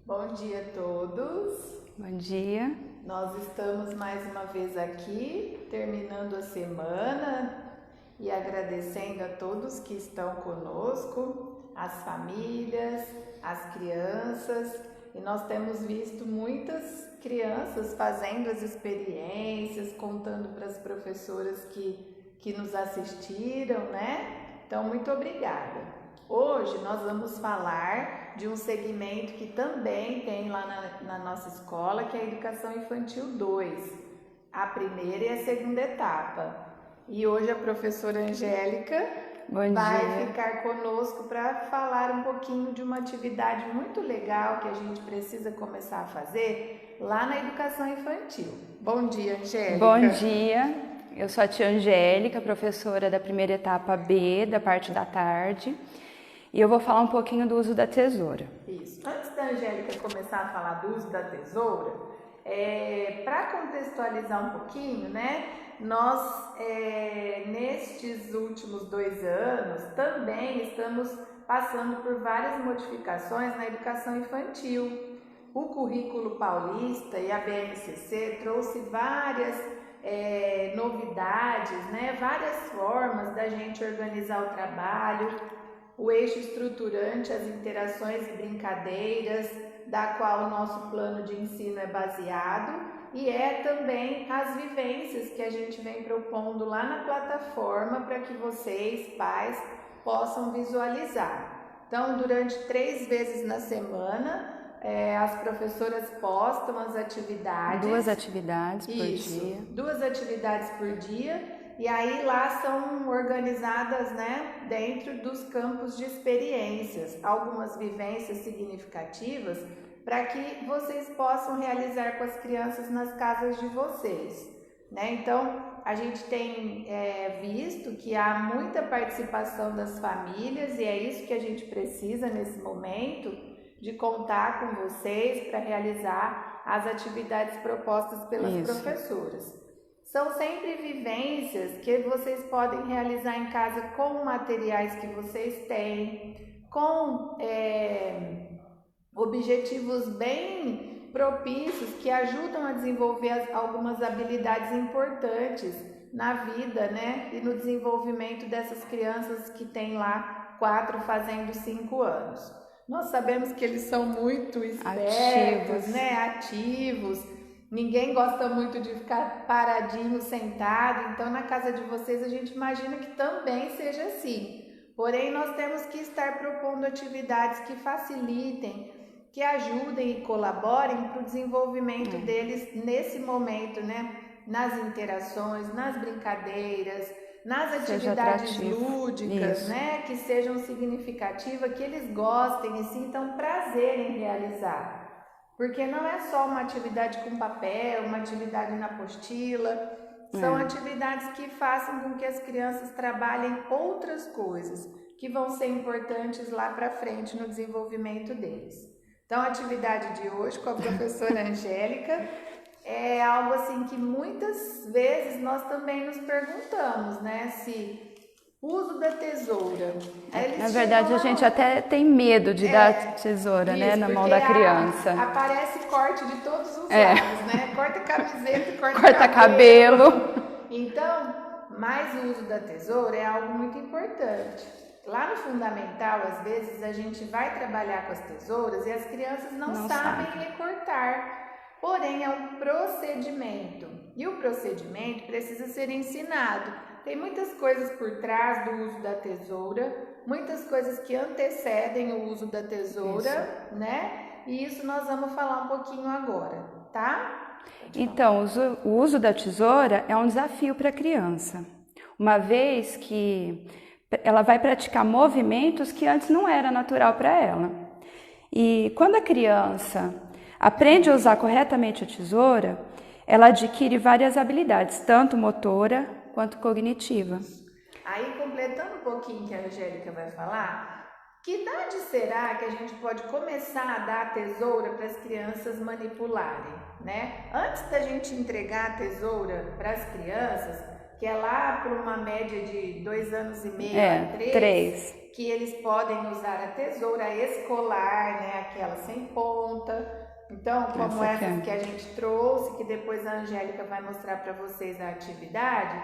Bom dia a todos. Bom dia. Nós estamos mais uma vez aqui, terminando a semana e agradecendo a todos que estão conosco, as famílias, as crianças. E nós temos visto muitas crianças fazendo as experiências, contando para as professoras que nos assistiram, né? Então, muito obrigada. Hoje nós vamos falar de um segmento que também tem lá na nossa escola, que é a Educação Infantil 2, a primeira e a segunda etapa. E hoje a professora Angélica vai ficar conosco para falar um pouquinho de uma atividade muito legal que a gente precisa começar a fazer lá na Educação Infantil. Bom dia, Angélica. Bom dia, eu sou a tia Angélica, professora da primeira etapa B, da parte da tarde. E eu vou falar um pouquinho do uso da tesoura. Isso. Antes da Angélica começar a falar do uso da tesoura, para contextualizar um pouquinho, né? Nós, nestes últimos 2 anos, também estamos passando por várias modificações na educação infantil. O Currículo Paulista e a BNCC trouxe várias novidades, né? Várias formas da gente organizar o trabalho. O eixo estruturante, as interações e brincadeiras, da qual o nosso plano de ensino é baseado, e também as vivências que a gente vem propondo lá na plataforma para que vocês, pais, possam visualizar. Então, durante 3 vezes na semana, as professoras postam as atividades. 2 atividades por dia. 2 atividades por dia. E aí lá são organizadas, né, dentro dos campos de experiências, algumas vivências significativas para que vocês possam realizar com as crianças nas casas de vocês, né? Então, a gente tem visto que há muita participação das famílias e é isso que a gente precisa nesse momento, de contar com vocês para realizar as atividades propostas pelas professoras. São sempre vivências que vocês podem realizar em casa com materiais que vocês têm, com objetivos bem propícios que ajudam a desenvolver algumas habilidades importantes na vida, né? E no desenvolvimento dessas crianças que têm lá 4 fazendo 5 anos. Nós sabemos que eles são muito espertos, né? Ativos. Ninguém gosta muito de ficar paradinho, sentado, então na casa de vocês a gente imagina que também seja assim. Porém, nós temos que estar propondo atividades que facilitem, que ajudem e colaborem para o desenvolvimento deles nesse momento, né? Nas interações, nas brincadeiras, nas atividades lúdicas, né? Que sejam significativas, que eles gostem e sintam prazer em realizar. Porque não é só uma atividade com papel, uma atividade na apostila, são atividades que façam com que as crianças trabalhem outras coisas que vão ser importantes lá para frente no desenvolvimento deles. Então, a atividade de hoje com a professora Angélica é algo assim que muitas vezes nós também nos perguntamos, né, se uso da tesoura. Na verdade, a gente até tem medo de dar tesoura, né, na mão da criança. Aparece corte de todos os lados, né? Corta camiseta, corta cabelo. Então, mas o uso da tesoura é algo muito importante. Lá no fundamental, às vezes, a gente vai trabalhar com as tesouras e as crianças não sabem recortar. Porém, é um procedimento. E o procedimento precisa ser ensinado. Tem muitas coisas por trás do uso da tesoura, muitas coisas que antecedem o uso da tesoura, né? E isso nós vamos falar um pouquinho agora, tá? Então, o uso da tesoura é um desafio para a criança, uma vez que ela vai praticar movimentos que antes não era natural para ela. E quando a criança aprende a usar corretamente a tesoura, ela adquire várias habilidades, tanto motora quanto cognitiva. Aí, completando um pouquinho que a Angélica vai falar, que idade será que a gente pode começar a dar a tesoura para as crianças manipularem, né? Antes da gente entregar a tesoura para as crianças, que é lá por uma média de 2 anos e meio a 3, que eles podem usar a tesoura escolar, né, aquela sem ponta. Então, como essas que a gente trouxe, que depois a Angélica vai mostrar para vocês a atividade,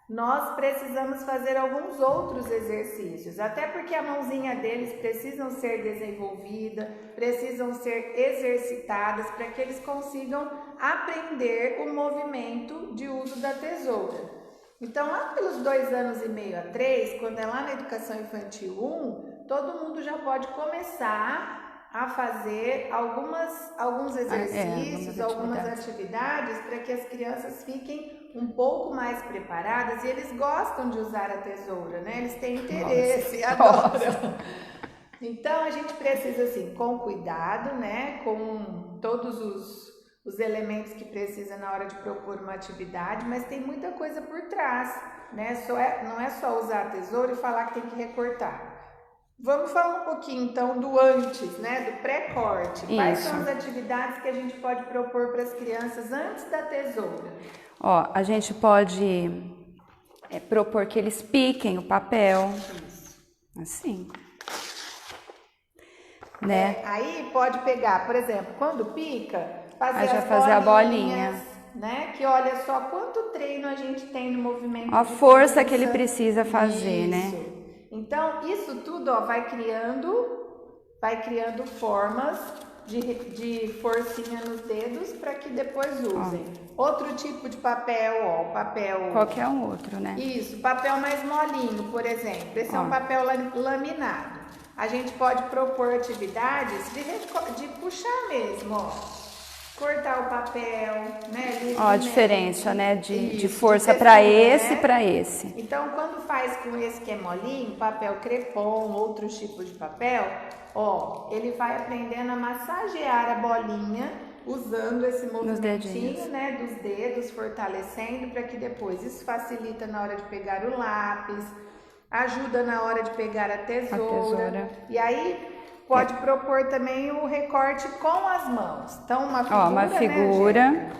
nós precisamos fazer alguns outros exercícios, até porque a mãozinha deles precisam ser desenvolvida, precisam ser exercitadas para que eles consigam aprender o movimento de uso da tesoura. Então, lá pelos 2 anos e meio a 3, quando é lá na Educação Infantil 1, todo mundo já pode começar a fazer alguns exercícios, algumas atividades para que as crianças fiquem um pouco mais preparadas, e eles gostam de usar a tesoura, né? Eles têm interesse, adoram. Então a gente precisa assim, com cuidado, né? Com todos os elementos que precisa na hora de propor uma atividade, mas tem muita coisa por trás, né? Não é só usar a tesoura e falar que tem que recortar. Vamos falar um pouquinho então do antes, né, do pré-corte. Quais são as atividades que a gente pode propor para as crianças antes da tesoura? Ó, a gente pode propor que eles piquem o papel. Isso. Assim. Né? Aí pode pegar, por exemplo, quando pica, fazer a bolinha. Né? Que olha só quanto treino a gente tem no movimento. A força que ele precisa fazer, né? Então, isso tudo ó, vai criando formas de forcinha nos dedos para que depois usem. Outro tipo de papel, ó, papel... Qualquer um outro, né? Isso, papel mais molinho, por exemplo. Esse é um papel laminado. A gente pode propor atividades de puxar mesmo, ó. Cortar o papel, né? Ó, a diferença, né? De força para esse e para esse. Então, quando faz com esse que é molinho, papel crepom, outros tipos de papel, ó, ele vai aprendendo a massagear a bolinha usando esse movimentinho, né? Dos dedos, fortalecendo para que depois isso facilita na hora de pegar o lápis, ajuda na hora de pegar a tesoura. E aí pode propor também o recorte com as mãos. Então, uma figura, né,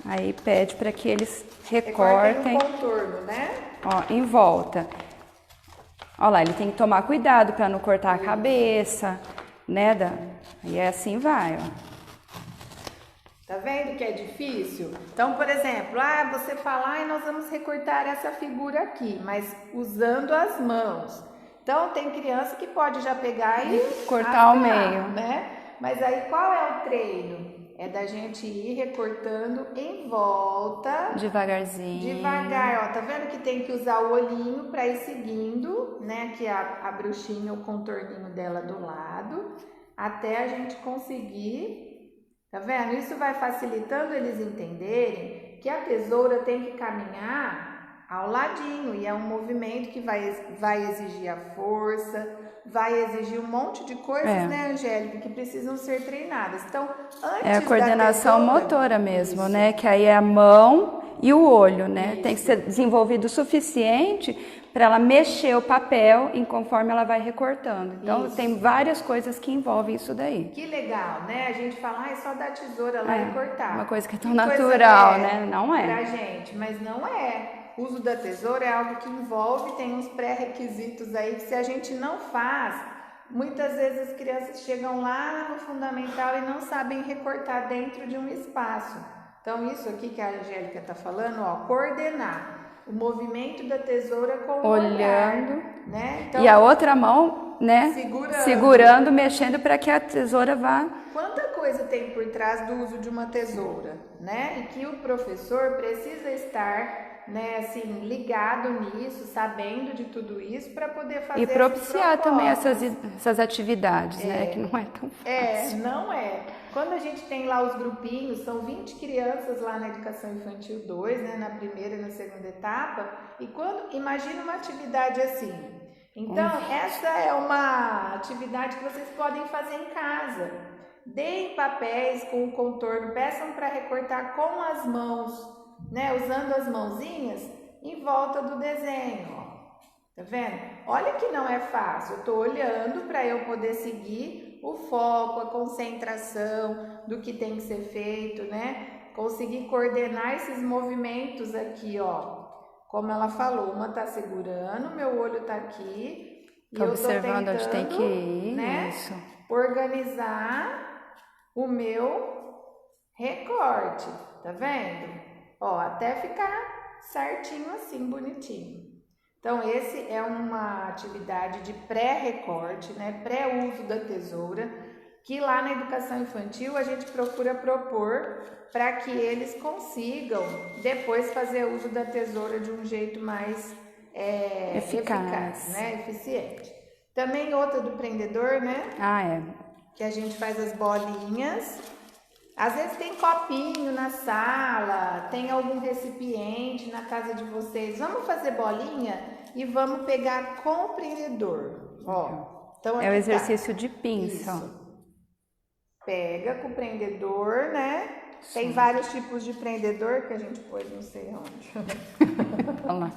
aí pede para que eles recortem um contorno, né? Ó, em volta. Ó lá, ele tem que tomar cuidado para não cortar a cabeça, né? E assim vai, ó. Tá vendo que é difícil? Então, por exemplo, você fala, nós vamos recortar essa figura aqui, mas usando as mãos. Então, tem criança que pode já pegar e cortar ao meio, né? Mas aí, qual é o treino? É da gente ir recortando em volta. Devagarzinho. Devagar, ó. Tá vendo que tem que usar o olhinho para ir seguindo, né? Que a bruxinha, o contorninho dela do lado, até a gente conseguir. Tá vendo? Isso vai facilitando eles entenderem que a tesoura tem que caminhar ao ladinho, e é um movimento que vai exigir a força, vai exigir um monte de coisas, né, Angélica, que precisam ser treinadas. Então, antes a coordenação da tesoura, motora mesmo, né, que aí é a mão e o olho, né, tem que ser desenvolvido o suficiente para ela mexer o papel conforme ela vai recortando. Então, tem várias coisas que envolvem isso daí. Que legal, né? A gente fala, é só dar tesoura lá e cortar. Uma coisa que é tão natural, né? Não é. Pra gente, mas não é. O uso da tesoura é algo que envolve, tem uns pré-requisitos aí que se a gente não faz, muitas vezes as crianças chegam lá no fundamental e não sabem recortar dentro de um espaço. Então, isso aqui que a Angélica está falando, ó, coordenar o movimento da tesoura com o olhar, né? Então, e a outra mão, né, segurando, mexendo para que a tesoura vá... Quanta coisa tem por trás do uso de uma tesoura, né? E que o professor precisa estar, né, assim, ligado nisso, sabendo de tudo isso para poder fazer e propiciar também essas atividades, né, que não é tão fácil. Não é. Quando a gente tem lá os grupinhos, são 20 crianças lá na Educação Infantil 2, né, na primeira e na segunda etapa, e imagina uma atividade assim. Então, essa é uma atividade que vocês podem fazer em casa. Deem papéis com o contorno, peçam para recortar com as mãos, né, usando as mãozinhas em volta do desenho, ó. Tá vendo? Olha que não é fácil. Eu tô olhando para eu poder seguir o foco, a concentração do que tem que ser feito, né? Conseguir coordenar esses movimentos aqui, ó. Como ela falou, uma tá segurando, meu olho tá aqui, E Tô eu tô observando onde tem que ir, né, isso. organizar o meu recorte, tá vendo? Ó, até ficar certinho assim, bonitinho. Então, esse é uma atividade de pré-recorte, né, pré-uso da tesoura, que lá na educação infantil a gente procura propor para que eles consigam depois fazer uso da tesoura de um jeito mais eficaz, né, eficiente. Também outra do prendedor, né? Ah, é. Que a gente faz as bolinhas. Às vezes tem copinho na sala, tem algum recipiente na casa de vocês. Vamos fazer bolinha e vamos pegar com o prendedor. Ó, então aqui É o exercício tá. de pinça. Isso. Pega com o prendedor, né? Tem vários tipos de prendedor que a gente pôs não sei onde. Olha lá.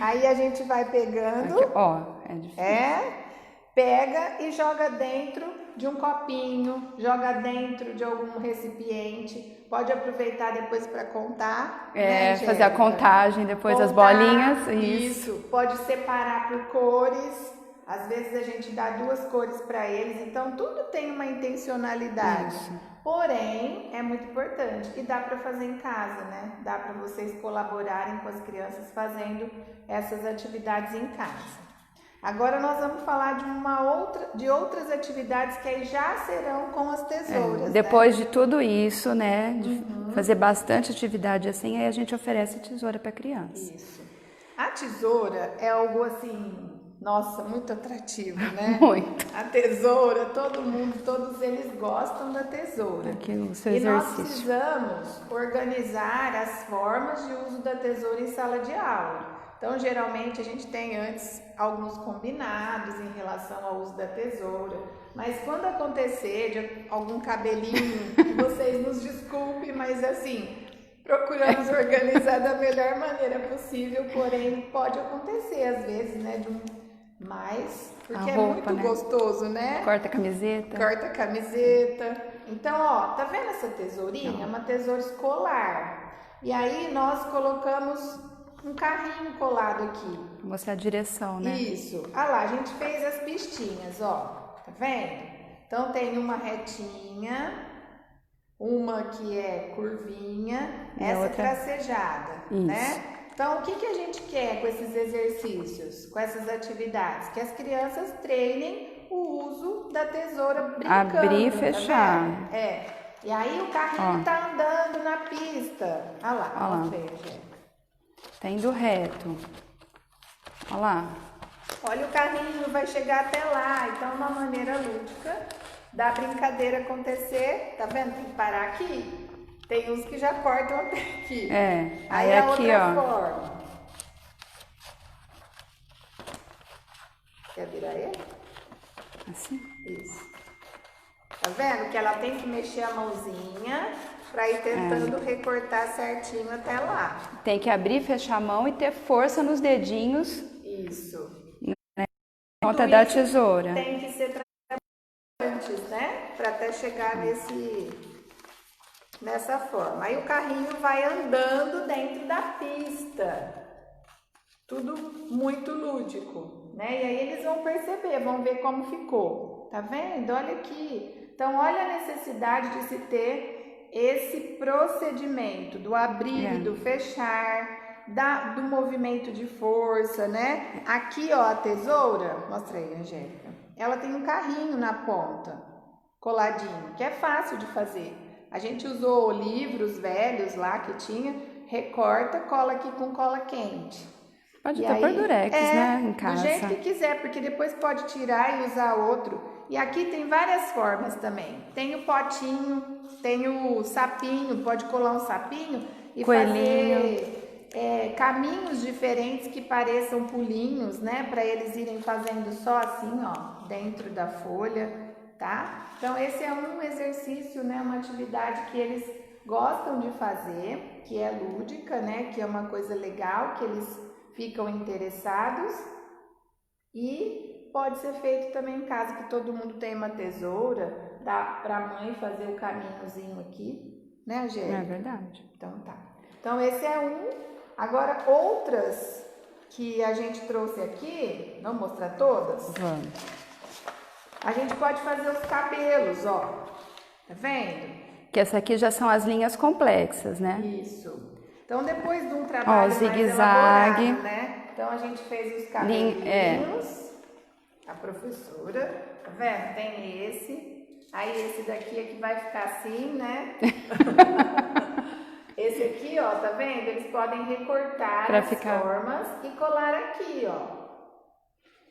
Aí a gente vai pegando. Aqui, ó, é difícil. Pega e joga dentro de um copinho, joga dentro de algum recipiente. Pode aproveitar depois para contar. Né, Fazer a contagem depois das bolinhas. Isso. Pode separar por cores. Às vezes a gente dá 2 cores para eles. Então tudo tem uma intencionalidade. Isso. Porém, é muito importante e dá para fazer em casa, né? Dá para vocês colaborarem com as crianças fazendo essas atividades em casa. Agora nós vamos falar de outras atividades que aí já serão com as tesouras. Depois de tudo isso, né, de fazer bastante atividade assim, aí a gente oferece a tesoura para criança. Isso. A tesoura é algo assim, nossa, muito atrativo, né? Muito. A tesoura, todos eles gostam da tesoura. Aqui no seu E nós exercício. precisamos organizar as formas de uso da tesoura em sala de aula. Então, geralmente, a gente tem antes alguns combinados em relação ao uso da tesoura, mas quando acontecer de algum cabelinho, vocês nos desculpem, mas assim, procuramos organizar da melhor maneira possível, porém pode acontecer às vezes, né, porque a roupa, é muito gostoso, né? Corta a camiseta. Corta a camiseta. Então, ó, tá vendo essa tesourinha? É uma tesoura escolar. E aí nós colocamos um carrinho colado aqui. Vou mostrar a direção, né? Isso. Ah lá, a gente fez as pistinhas, ó. Tá vendo? Então tem uma retinha, uma que é curvinha, E essa outra... tracejada, Isso. né? Então, o que a gente quer com esses exercícios, com essas atividades? Que as crianças treinem o uso da tesoura brincando. Abrir e fechar. Tá e aí o carrinho tá andando na pista. Olha lá, mostra aí, gente. Tá indo reto. Olha lá. Olha, o carrinho vai chegar até lá. Então, uma maneira lúdica da brincadeira acontecer. Tá vendo? Tem que parar aqui. Tem uns que já cortam até aqui. Aí a aqui, outra ó. forma. Quer virar ele? Assim? Isso. Tá vendo que ela tem que mexer a mãozinha para ir tentando recortar certinho até lá. Tem que abrir, fechar a mão e ter força nos dedinhos. Isso. Na ponta da tesoura. Tem que ser antes, né? Para até chegar nessa forma. Aí o carrinho vai andando dentro da pista. Tudo muito lúdico, né? E aí eles vão perceber, vão ver como ficou. Tá vendo? Olha aqui. Então, olha a necessidade de se ter esse procedimento do abrir e do fechar, do movimento de força, né? Aqui, ó, a tesoura, mostra aí, Angélica. Ela tem um carrinho na ponta, coladinho, que é fácil de fazer. A gente usou livros velhos lá que tinha, recorta, cola aqui com cola quente. Pode ter por durex, né, em casa. Do jeito que quiser, porque depois pode tirar e usar outro. E aqui tem várias formas também. Tem o potinho, tem o sapinho, pode colar um sapinho e fazer caminhos diferentes que pareçam pulinhos, né? Para eles irem fazendo só assim, ó, dentro da folha, tá? Então esse é um exercício, né? Uma atividade que eles gostam de fazer, que é lúdica, né? Que é uma coisa legal, que eles ficam interessados e pode ser feito também em casa, que todo mundo tem uma tesoura, dá para a mãe fazer o caminhozinho aqui, né, Angélica? É verdade. Então tá. Então esse é um. Agora outras que a gente trouxe aqui, vamos mostrar todas? Vamos. A gente pode fazer os cabelos, ó. Tá vendo? Que essa aqui já são as linhas complexas, né? Isso. Então, depois de um trabalho mais zigue-zague, elaborado, né? Então, a gente fez os cabelinhos. A professora, tá vendo? Tem esse. Aí, esse daqui é que vai ficar assim, né? Esse aqui, ó, tá vendo? Eles podem recortar as formas e colar aqui, ó.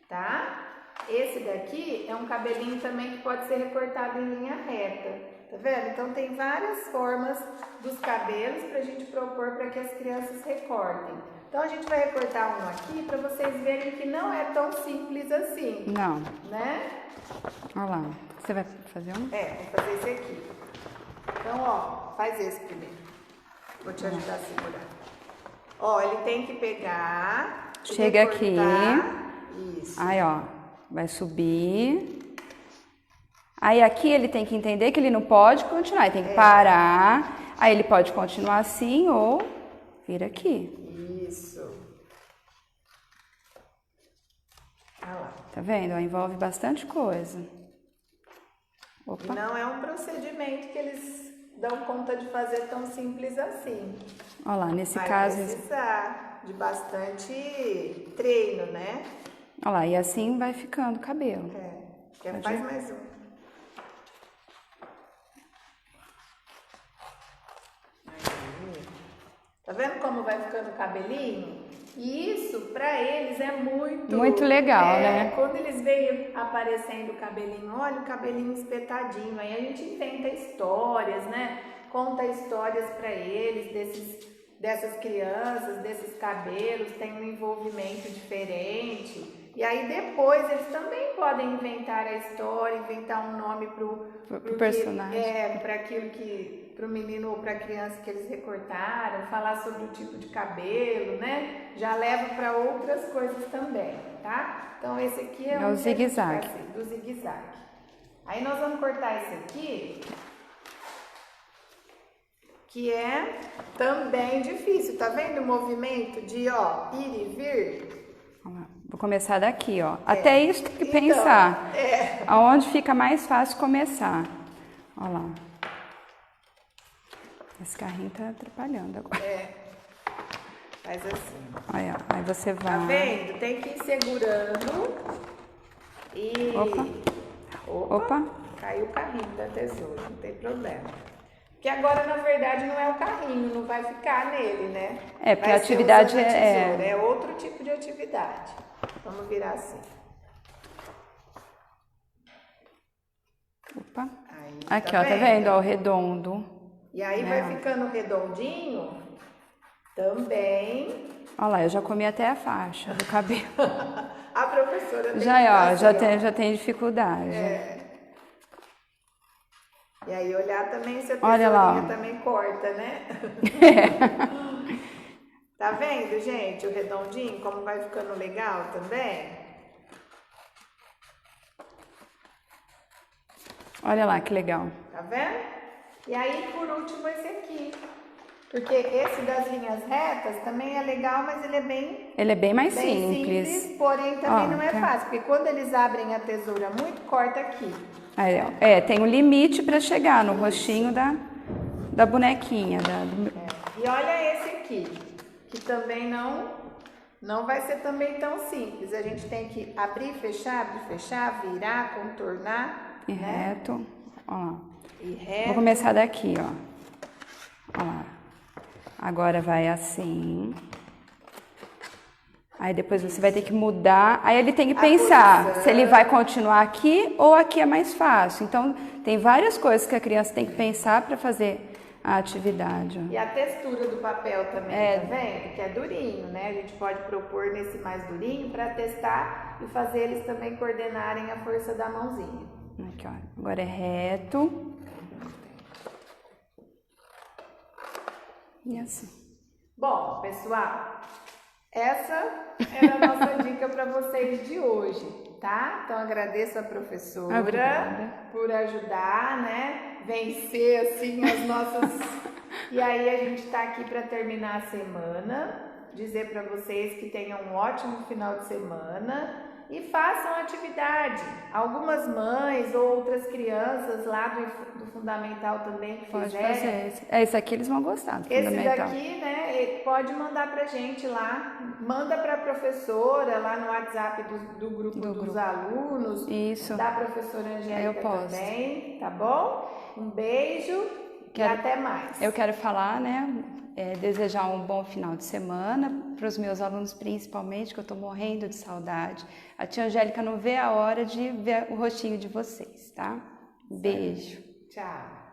Tá? Esse daqui é um cabelinho também que pode ser recortado em linha reta. Tá vendo? Então tem várias formas dos cabelos pra gente propor para que as crianças recortem. Então a gente vai recortar um aqui para vocês verem que não é tão simples assim. Não. Né? Olha lá. Você vai fazer um? É, vou fazer esse aqui. Então, ó, faz esse primeiro. Vou te ajudar a segurar. Ó, ele tem que pegar. Chega recortar. aqui. Isso. Aí, ó, vai subir. Aí aqui ele tem que entender que ele não pode continuar, ele tem que parar. Aí ele pode continuar assim ou vir aqui. Isso. Olha lá. Tá vendo? Envolve bastante coisa. Opa. E não é um procedimento que eles dão conta de fazer tão simples assim. Olha lá, nesse vai caso... Vai precisar de bastante treino, né? Olha lá, e assim vai ficando o cabelo. Faz mais um. Tá vendo como vai ficando o cabelinho? E isso, pra eles, é muito legal, né? Quando eles veem aparecendo o cabelinho, olha o cabelinho espetadinho, aí a gente inventa histórias, né? Conta histórias pra eles dessas crianças, desses cabelos, tem um envolvimento diferente. E aí depois eles também podem inventar a história, inventar um nome pro personagem. Para aquilo que, pro menino ou pra criança que eles recortaram, falar sobre o tipo de cabelo, né? Já leva para outras coisas também, tá? Então esse aqui é o zigue-zague. Do zigue-zague. Aí nós vamos cortar esse aqui, que é também difícil, tá vendo o movimento de, ó, ir e vir? Vou começar daqui, ó. Até isso tem que pensar. Aonde fica mais fácil começar. Olha lá. Esse carrinho tá atrapalhando agora. Faz assim. Olha, aí você vai... Tá vendo? Tem que ir segurando e... Opa. Caiu o carrinho da tesoura, não tem problema. Porque agora, na verdade, não é o carrinho, não vai ficar nele, né? Porque a atividade é outro tipo de atividade. Vamos virar assim. Opa. Aí, aqui, tá vendo? Ó, o redondo. E aí vai ficando redondinho também. Olha lá, eu já comi até a faixa do cabelo. A professora tem já tem dificuldade. E aí olhar também se a tesourinha também corta, né? Tá vendo, gente, o redondinho, como vai ficando legal também? Olha lá que legal. Tá vendo? E aí, por último, esse aqui. Porque esse das linhas retas também é legal, mas ele é bem mais simples. Porém, também não é fácil. Porque quando eles abrem a tesoura muito, corta aqui. Tem um limite para chegar no rostinho da bonequinha. E olha esse aqui, que também não vai ser também tão simples. A gente tem que abrir, fechar, virar, contornar. E reto. Ó. E reto. Vou começar daqui, ó. Ó lá. Agora vai assim. Aí depois você vai ter que mudar. Aí ele tem que pensar se ele vai continuar aqui ou aqui é mais fácil. Então, tem várias coisas que a criança tem que pensar para fazer a atividade. E a textura do papel também, tá vendo? Que é durinho, né? A gente pode propor nesse mais durinho para testar e fazer eles também coordenarem a força da mãozinha. Aqui, ó. Agora é reto. E assim. Bom, pessoal, essa era a nossa dica para vocês de hoje, tá? Então agradeço a professora por ajudar, né? Vencer assim as nossas. E aí a gente tá aqui para terminar a semana. dizer para vocês que tenham um ótimo final de semana e façam atividade. Algumas mães ou outras crianças lá do Fundamental também que Pode fizerem. fazer. Esse aqui eles vão gostar do Esse Fundamental. daqui, né, pode mandar pra gente lá, manda pra professora lá no WhatsApp do grupo dos alunos, Isso. da professora Angélica Eu posto. também, tá bom? Um beijo e até mais. Eu quero falar, né, desejar um bom final de semana para os meus alunos principalmente, que eu tô morrendo de saudade. A tia Angélica não vê a hora de ver o rostinho de vocês, tá? Beijo. Tchau.